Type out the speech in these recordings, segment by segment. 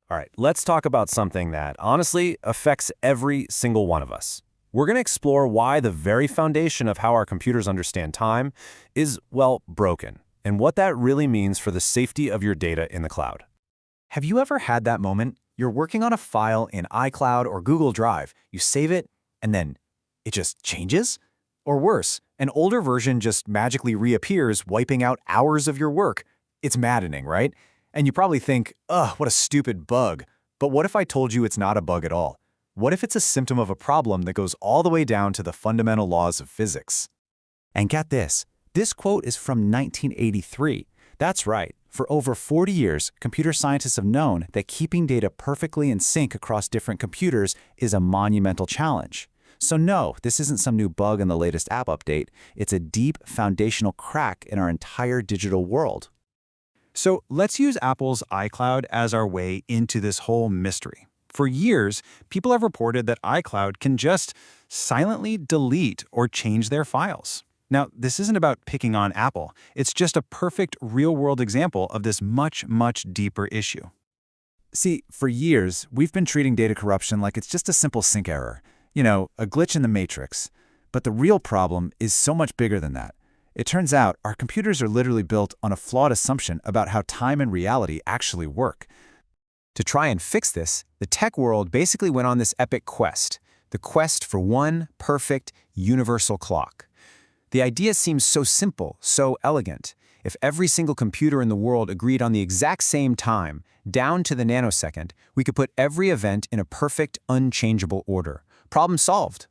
All right, let's talk about something that honestly affects every single one of us. We're going to explore why the very foundation of how our computers understand time is, well, broken, and what that really means for the safety of your data in the cloud. Have you ever had that moment? You're working on a file in iCloud or Google Drive, you save it, and then it just changes? Or worse, an older version just magically reappears, wiping out hours of your work. It's maddening, right? And you probably think, ugh, what a stupid bug. But what if I told you it's not a bug at all? What if it's a symptom of a problem that goes all the way down to the fundamental laws of physics? And get this quote is from 1983. That's right. For over 40 years, computer scientists have known that keeping data perfectly in sync across different computers is a monumental challenge. So no, this isn't some new bug in the latest app update. It's a deep foundational crack in our entire digital world. So let's use Apple's iCloud as our way into this whole mystery. For years, people have reported that iCloud can just silently delete or change their files. Now, this isn't about picking on Apple. It's just a perfect real-world example of this much deeper issue. See, for years, we've been treating data corruption like it's just a simple sync error. You know, a glitch in the matrix. But the real problem is so much bigger than that. It turns out our computers are literally built on a flawed assumption about how time and reality actually work. To try and fix this, the tech world basically went on this epic quest, the quest for one perfect, universal clock. The idea seems so simple, so elegant. If every single computer in the world agreed on the exact same time, down to the nanosecond, we could put every event in a perfect, unchangeable order. Problem solved.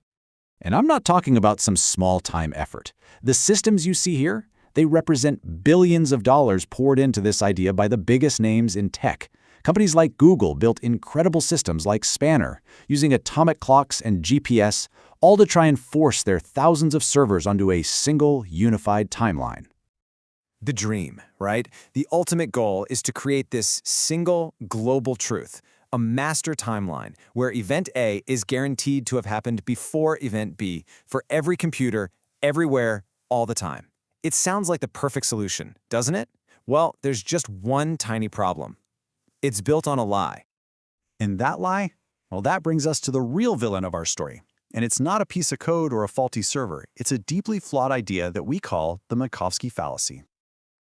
And I'm not talking about some small time effort. The systems you see here, they represent billions of dollars poured into this idea by the biggest names in tech. Companies like Google built incredible systems like Spanner, using atomic clocks and GPS, all to try and force their thousands of servers onto a single, unified timeline. The dream, right? The ultimate goal is to create this single global truth, a master timeline where event A is guaranteed to have happened before event B for every computer, everywhere, all the time. It sounds like the perfect solution, doesn't it? Well, there's just one tiny problem. It's built on a lie. And that lie? Well, that brings us to the real villain of our story. And it's not a piece of code or a faulty server. It's a deeply flawed idea that we call the Minkowski fallacy.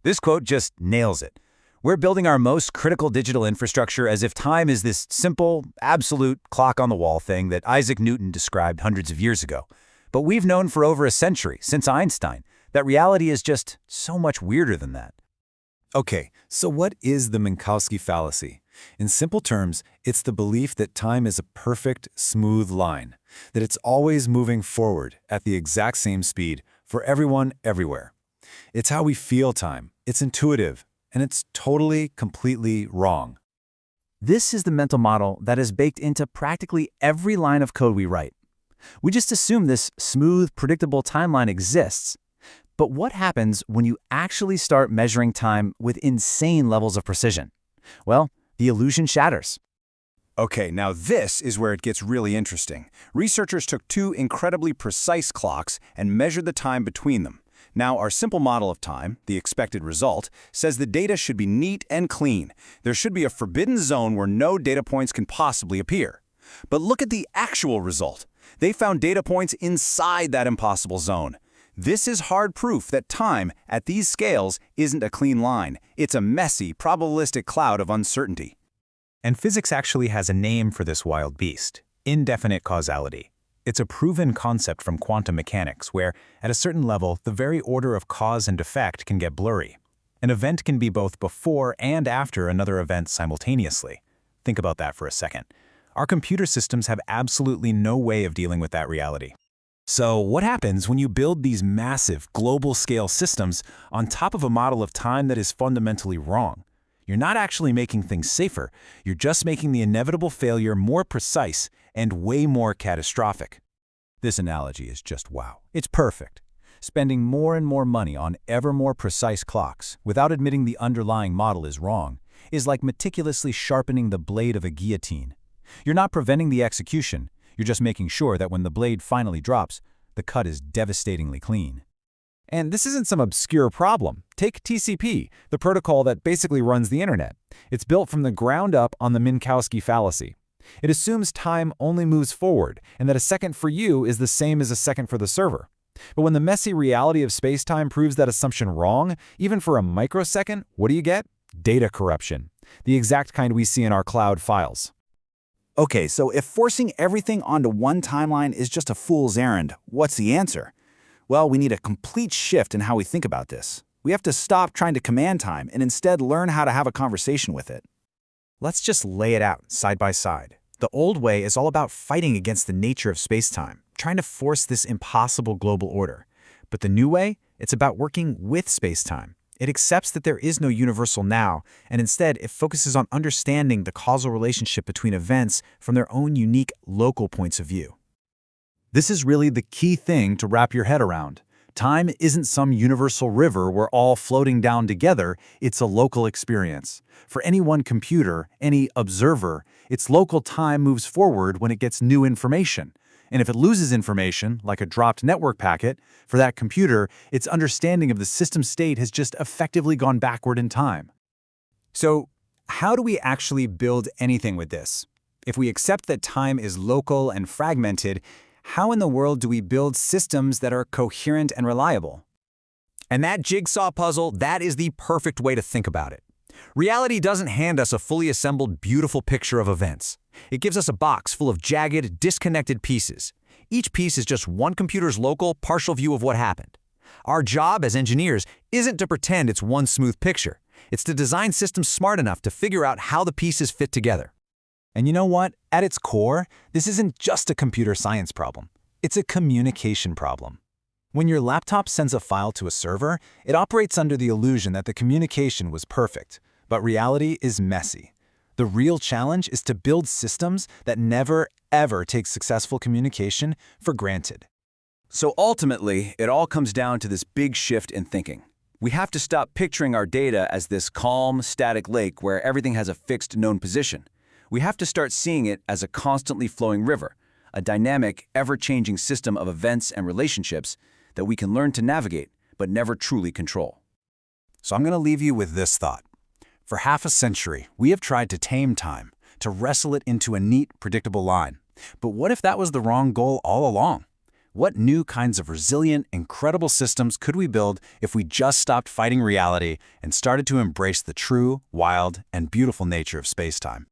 This quote just nails it. We're building our most critical digital infrastructure as if time is this simple, absolute clock-on-the-wall thing that Isaac Newton described hundreds of years ago. But we've known for over a century, since Einstein, that reality is just so much weirder than that. Okay, so what is the Minkowski fallacy? In simple terms, it's the belief that time is a perfect, smooth line, that it's always moving forward at the exact same speed for everyone, everywhere. It's how we feel time. It's intuitive, and it's totally, completely wrong. This is the mental model that is baked into practically every line of code we write. We just assume this smooth, predictable timeline exists. But what happens when you actually start measuring time with insane levels of precision? Well, the illusion shatters. Okay, now this is where it gets really interesting. Researchers took two incredibly precise clocks and measured the time between them. Now, our simple model of time, the expected result, says the data should be neat and clean. There should be a forbidden zone where no data points can possibly appear. But look at the actual result. They found data points inside that impossible zone. This is hard proof that time, at these scales, isn't a clean line. It's a messy, probabilistic cloud of uncertainty. And physics actually has a name for this wild beast: indefinite causality. It's a proven concept from quantum mechanics where, at a certain level, the very order of cause and effect can get blurry. An event can be both before and after another event simultaneously. Think about that for a second. Our computer systems have absolutely no way of dealing with that reality. So what happens when you build these massive, global-scale systems on top of a model of time that is fundamentally wrong? You're not actually making things safer. You're just making the inevitable failure more precise and way more catastrophic. This analogy is just wow. It's perfect. Spending more and more money on ever more precise clocks without admitting the underlying model is wrong is like meticulously sharpening the blade of a guillotine. You're not preventing the execution. You're just making sure that when the blade finally drops, the cut is devastatingly clean. And this isn't some obscure problem. Take TCP, the protocol that basically runs the internet. It's built from the ground up on the Minkowski fallacy. It assumes time only moves forward, and that a second for you is the same as a second for the server. But when the messy reality of space-time proves that assumption wrong, even for a microsecond, what do you get? Data corruption. The exact kind we see in our cloud files. Okay, so if forcing everything onto one timeline is just a fool's errand, what's the answer? Well, we need a complete shift in how we think about this. We have to stop trying to command time and instead learn how to have a conversation with it. Let's just lay it out side by side. The old way is all about fighting against the nature of space-time, trying to force this impossible global order. But the new way, it's about working with space-time. It accepts that there is no universal now, and instead it focuses on understanding the causal relationship between events from their own unique local points of view. This is really the key thing to wrap your head around. Time isn't some universal river we're all floating down together, it's a local experience. For any one computer, any observer, its local time moves forward when it gets new information. And if it loses information, like a dropped network packet, for that computer, its understanding of the system state has just effectively gone backward in time. So, how do we actually build anything with this? If we accept that time is local and fragmented, how in the world do we build systems that are coherent and reliable? And that jigsaw puzzle, that is the perfect way to think about it. Reality doesn't hand us a fully assembled, beautiful picture of events. It gives us a box full of jagged, disconnected pieces. Each piece is just one computer's local, partial view of what happened. Our job as engineers isn't to pretend it's one smooth picture. It's to design systems smart enough to figure out how the pieces fit together. And you know what? At its core, this isn't just a computer science problem. It's a communication problem. When your laptop sends a file to a server, it operates under the illusion that the communication was perfect. But reality is messy. The real challenge is to build systems that never, ever take successful communication for granted. So ultimately, it all comes down to this big shift in thinking. We have to stop picturing our data as this calm, static lake where everything has a fixed, known position. We have to start seeing it as a constantly flowing river, a dynamic, ever-changing system of events and relationships that we can learn to navigate, but never truly control. So I'm going to leave you with this thought. For half a century, we have tried to tame time, to wrestle it into a neat, predictable line. But what if that was the wrong goal all along? What new kinds of resilient, incredible systems could we build if we just stopped fighting reality and started to embrace the true, wild, and beautiful nature of space-time?